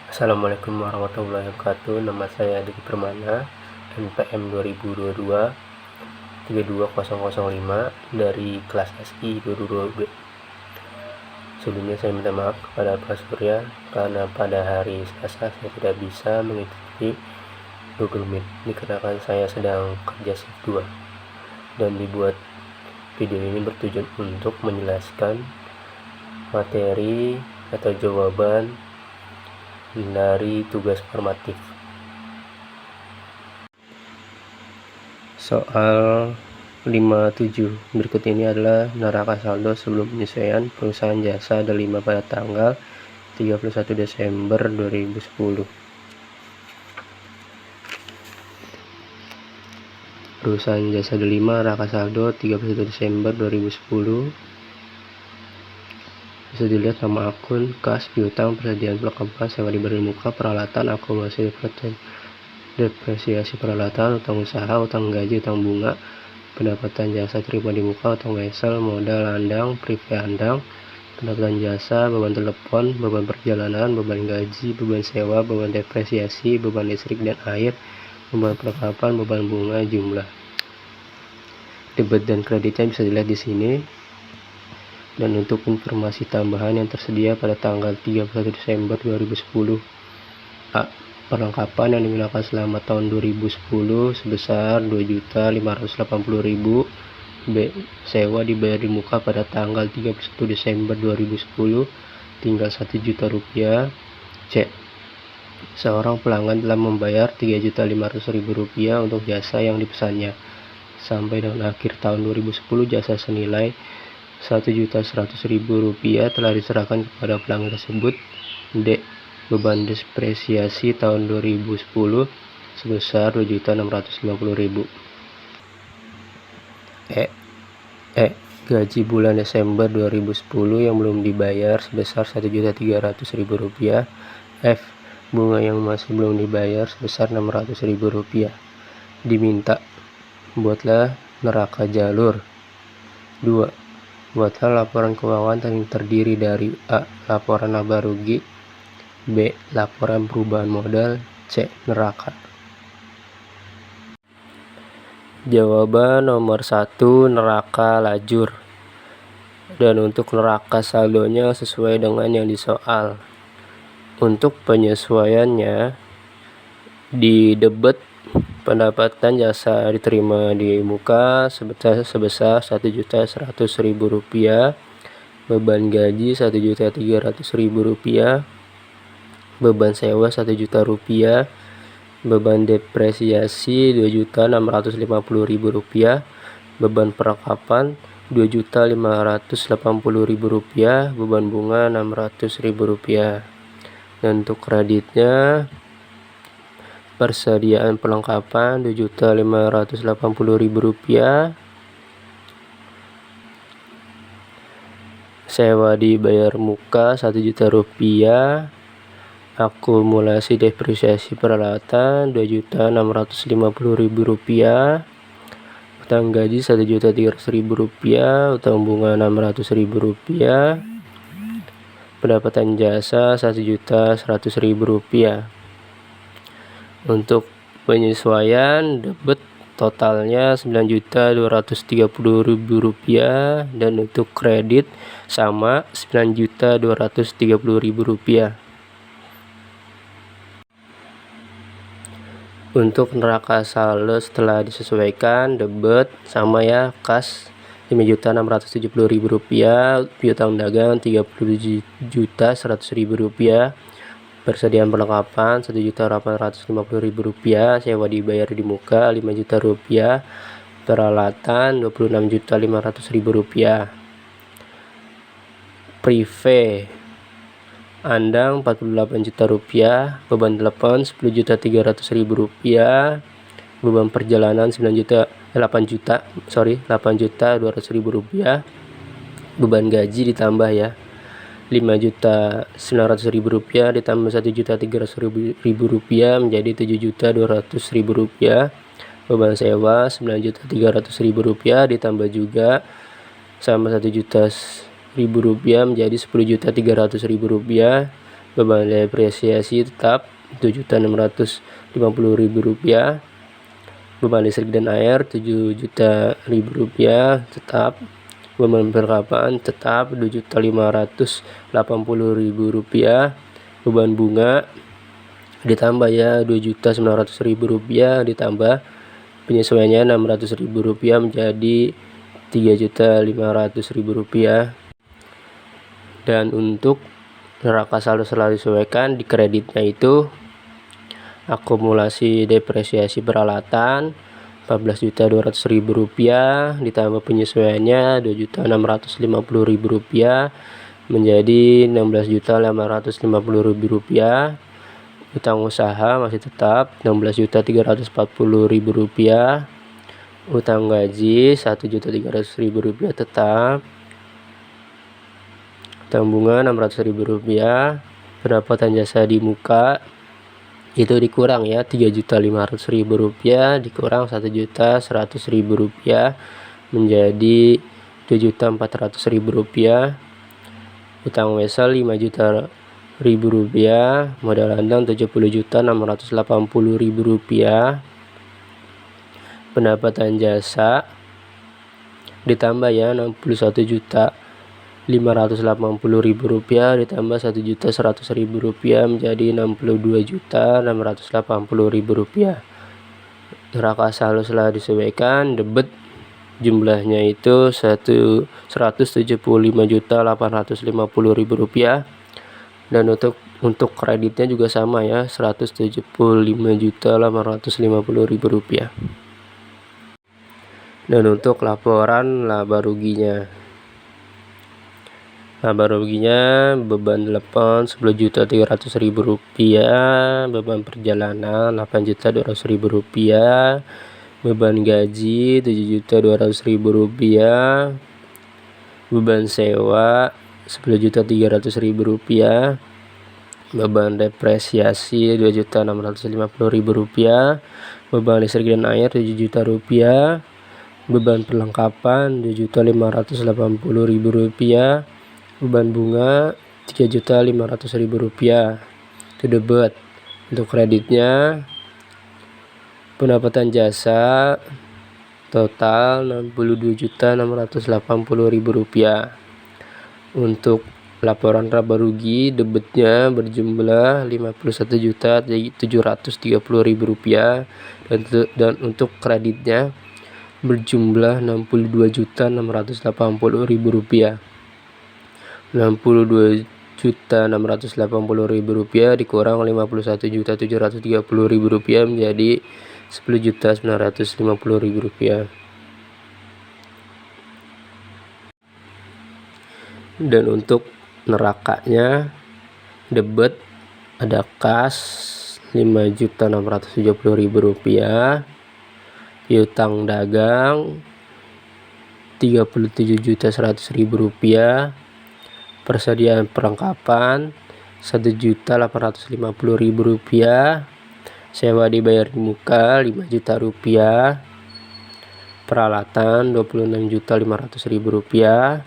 Assalamualaikum warahmatullahi wabarakatuh. Nama saya Diki Permana, NPM 2022 32005 dari kelas SI 22B. Sebelumnya saya minta maaf kepada Pak Surya karena pada hari Selasa saya tidak bisa mengikuti Google Meet dikarenakan saya sedang kerja shift 2, dan dibuat video ini bertujuan untuk menjelaskan materi atau jawaban dari tugas formatif. Soal 57 berikut ini adalah neraka saldo sebelum penyesuaian perusahaan jasa Delima pada tanggal 31 Desember 2010. Perusahaan jasa Delima neraka saldo 31 Desember 2010. Bisa dilihat nama akun, kas, piutang, persediaan perlengkapan, sewa diberi muka, peralatan, akumulasi depresiasi peralatan, utang usaha, utang gaji, utang bunga, pendapatan jasa terima di muka, utang wesel, modal andang, prive andang, pendapatan jasa, beban telepon, beban perjalanan, beban gaji, beban sewa, beban depresiasi, beban listrik dan air, beban perlengkapan, beban bunga, jumlah. Debit dan kreditnya bisa dilihat di sini. Dan untuk informasi tambahan yang tersedia pada tanggal 31 Desember 2010, A. Perlengkapan yang digunakan selama tahun 2010 sebesar 2.580.000. B. Sewa dibayar di muka pada tanggal 31 Desember 2010 tinggal 1 juta rupiah. C. Seorang pelanggan telah membayar 3.500.000 rupiah untuk jasa yang dipesannya. Sampai dengan akhir tahun 2010 jasa senilai 1.100.000 rupiah telah diserahkan kepada pelanggan tersebut. D. Beban depresiasi tahun 2010 sebesar 2.650.000. E. Gaji bulan Desember 2010 yang belum dibayar sebesar 1.300.000 rupiah. F. Bunga yang masih belum dibayar sebesar 600.000 rupiah. Diminta buatlah neraka jalur. 2. Buatlah laporan keuangan yang terdiri dari A. Laporan laba rugi, B. Laporan perubahan modal, C. Neraka. Jawaban nomor 1 neraka lajur. Dan untuk neraka saldonya sesuai dengan yang di soal. Untuk penyesuaiannya di debit pendapatan jasa diterima di muka sebesar 1.100.000 rupiah, beban gaji 1.300.000 rupiah, beban sewa 1 juta rupiah, beban depresiasi 2.650.000 rupiah, beban perlengkapan 2.580.000 rupiah, beban bunga 600.000 rupiah. Dan untuk kreditnya persediaan perlengkapan 2.580.000 rupiah, sewa dibayar muka 1 juta rupiah, akumulasi depresiasi peralatan 2.650.000 rupiah, utang gaji 1.300.000 rupiah, utang bunga 600.000 rupiah, pendapatan jasa 1.100.000 rupiah. Untuk penyesuaian debit totalnya 9.230.000 rupiah, dan untuk kredit sama 9.230.000 rupiah. Untuk neraka saldo setelah disesuaikan debit sama ya, kas 5.670.000 rupiah, piutang dagang 30.100.000 rupiah, persediaan perlengkapan 1.850.000 rupiah, sewa dibayar di muka 5 juta rupiah, peralatan 26.500.000 rupiah, prive andang 48 juta rupiah, beban telepon 10.300.000 rupiah, beban perjalanan 8 juta 200.000 rupiah, beban gaji ditambah ya 5.900.000 rupiah ditambah 1.300.000 rupiah menjadi 7.200.000 rupiah, beban sewa 9.300.000 rupiah ditambah juga sama 1.000.000 rupiah menjadi 10.300.000 rupiah, Beban depresiasi tetap Rp7.650.000. Beban listrik dan air Rp7.000.000 tetap. Beban perlengkapan tetap Rp2.580.000. Beban bunga ditambah ya Rp2.900.000 ditambah penyesuaiannya Rp600.000 menjadi Rp3.500.000. Dan untuk neraka saldo setelah disesuaikan di kreditnya itu akumulasi depresiasi peralatan Rp14.200.000 ditambah penyesuaiannya Rp2.650.000 menjadi Rp16.850.000. Utang usaha masih tetap Rp16.340.000. Utang gaji Rp1.300.000 tetap. Utang bunga Rp600.000. Pendapatan jasa di muka itu dikurang ya Rp3.500.000 dikurang Rp1.100.000 menjadi Rp2.400.000. Utang wesel Rp5.000.000. Modal andang Rp70.680.000. Pendapatan jasa ditambah ya Rp61.580.000 ditambah Rp1.100.000 menjadi Rp62.680.000. Neraca saldo setelah disesuaikan debit jumlahnya itu Rp175.850.000 dan untuk kreditnya juga sama ya Rp175.850.000. Dan untuk laporan laba ruginya beban telepon Rp10.300.000, beban perjalanan Rp8.200.000, beban gaji Rp7.200.000, beban sewa Rp10.300.000, beban depresiasi Rp2.650.000, beban listrik dan air Rp7 juta, beban perlengkapan Rp2.580.000, beban bunga Rp3.500.000. Itu debit. Untuk kreditnya pendapatan jasa total Rp62.680.000. Untuk laporan laba rugi debitnya berjumlah Rp51.730.000 dan untuk kreditnya berjumlah Rp62.680.000. Rp62.680.000 dikurang Rp51.730.000 menjadi Rp10.950.000. Dan untuk nerakanya debit ada kas Rp5.670.000, piutang dagang Rp37.100.000, persediaan perlengkapan Rp1.850.000, sewa dibayar di muka Rp5 juta, peralatan Rp26.500.000,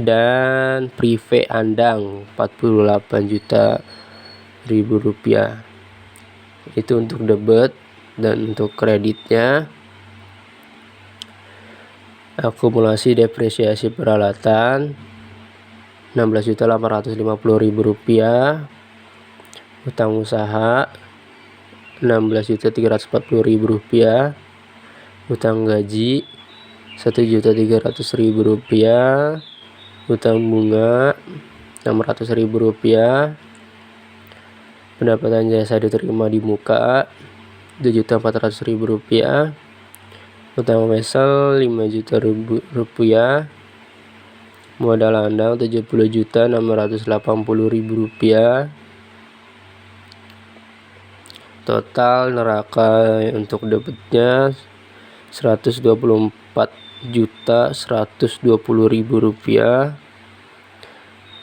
dan prive andang Rp48.000.000. Itu untuk debit. Dan untuk kreditnya akumulasi depresiasi peralatan Rp16.850.000, utang usaha Rp16.340.000, utang gaji Rp1.300.000, utang bunga Rp600.000, pendapatan jasa diterima di muka Rp2.400.000, utang wesel Rp5 juta, modal andang Rp70.680.000. Total neraca untuk debitnya Rp124.120.000.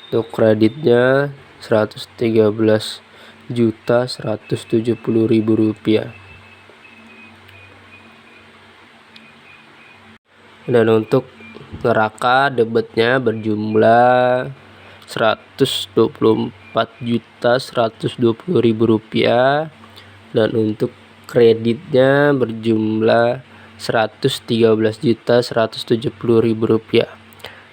Untuk kreditnya Rp113.170.000. Dan untuk neraca debitnya berjumlah Rp124.120.000 Rp54.120.000 dan untuk kreditnya berjumlah Rp113.170.000.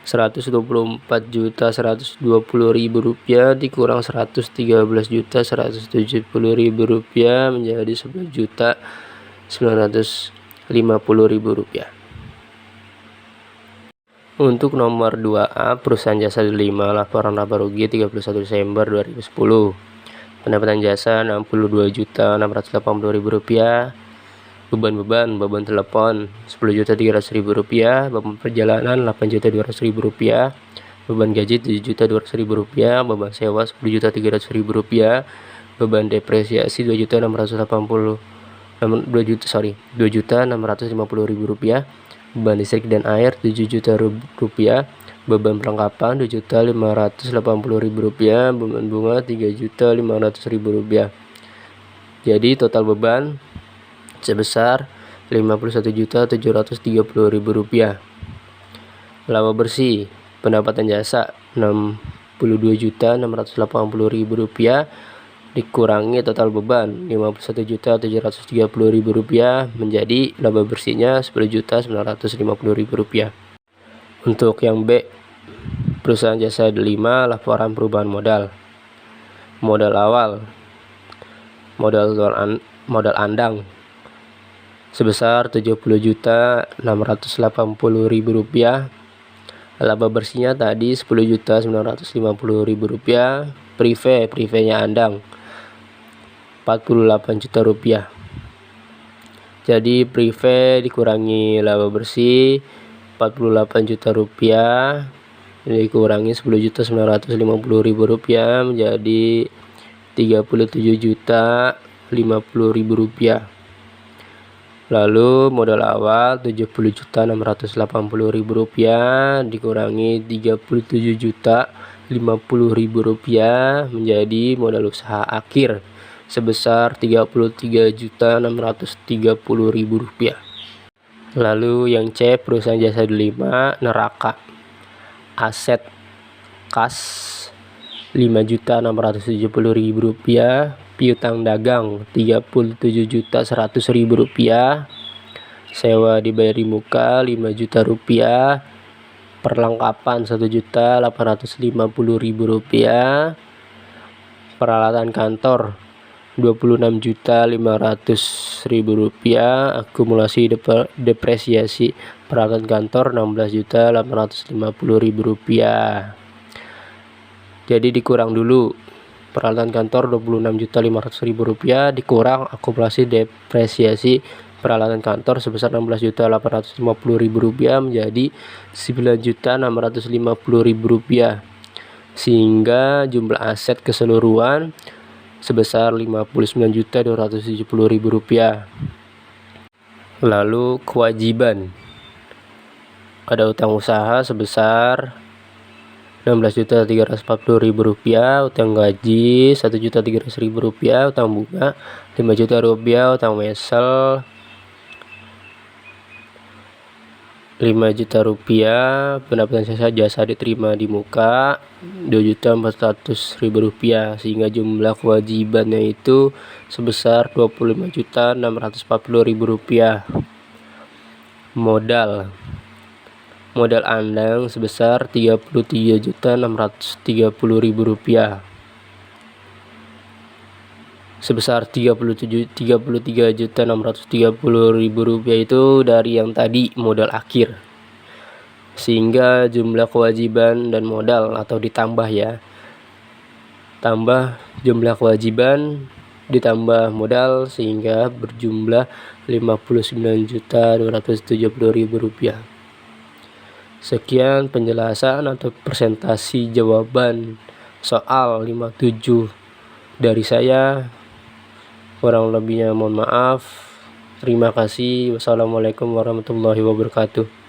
Rp124.120.000 dikurang Rp113.170.000 menjadi Rp11.950.000. Untuk nomor 2A, perusahaan jasa 5, laporan laba rugi 31 Desember 2010. Pendapatan jasa Rp62.680.000. Beban telepon Rp10.300.000, beban perjalanan Rp8.200.000, beban gaji Rp7.200.000, beban sewa Rp10.300.000, beban depresiasi Rp2.650.000, beban listrik dan air Rp7 juta, beban perlengkapan Rp2.580.000, beban bunga Rp3.500.000. Jadi total beban sebesar Rp51.730.000. Laba bersih pendapatan jasa Rp62.680.000 dikurangi total beban Rp51.730.000 menjadi laba bersihnya Rp10.950.000. Untuk yang B, perusahaan jasa 5, laporan perubahan modal. Modal awal modal andang sebesar Rp70.680.000. Laba bersihnya tadi Rp10.950.000. Privenya andang Rp48 juta. Jadi prive dikurangi laba bersih Rp48 juta dikurangi Rp10.950.000 menjadi Rp37.050.000. Lalu modal awal Rp70.680.000 dikurangi Rp37.050.000 menjadi modal usaha akhir sebesar Rp33.630.000. Lalu yang C, perusahaan jasa 5, neraka. Aset kas Rp5.670.000, piutang dagang Rp37.100.000, sewa dibayar di muka Rp5 juta, perlengkapan Rp1.850.000, peralatan kantor Rp26.500.000, akumulasi depresiasi peralatan kantor Rp16.850.000. Jadi dikurang dulu peralatan kantor Rp26.500.000 dikurang akumulasi depresiasi peralatan kantor sebesar Rp16.850.000 menjadi Rp9.650.000, sehingga jumlah aset keseluruhan sebesar Rp59.270.000. Lalu kewajiban, ada utang usaha sebesar Rp16.340.000, utang gaji Rp1.300.000, utang bunga Rp5 juta, utang mesel Rp5 juta, pendapatan jasa diterima di muka Rp2.400.000, sehingga jumlah kewajibannya itu sebesar Rp25.640.000. Modal andang sebesar Rp33.630.000. Sebesar Rp33.630.000 itu dari yang tadi modal akhir, sehingga jumlah kewajiban dan modal atau ditambah ya, tambah jumlah kewajiban ditambah modal sehingga berjumlah Rp59.270.000. Sekian penjelasan atau presentasi jawaban soal 57 dari saya. Kurang lebihnya mohon maaf. Terima kasih. Wassalamualaikum warahmatullahi wabarakatuh.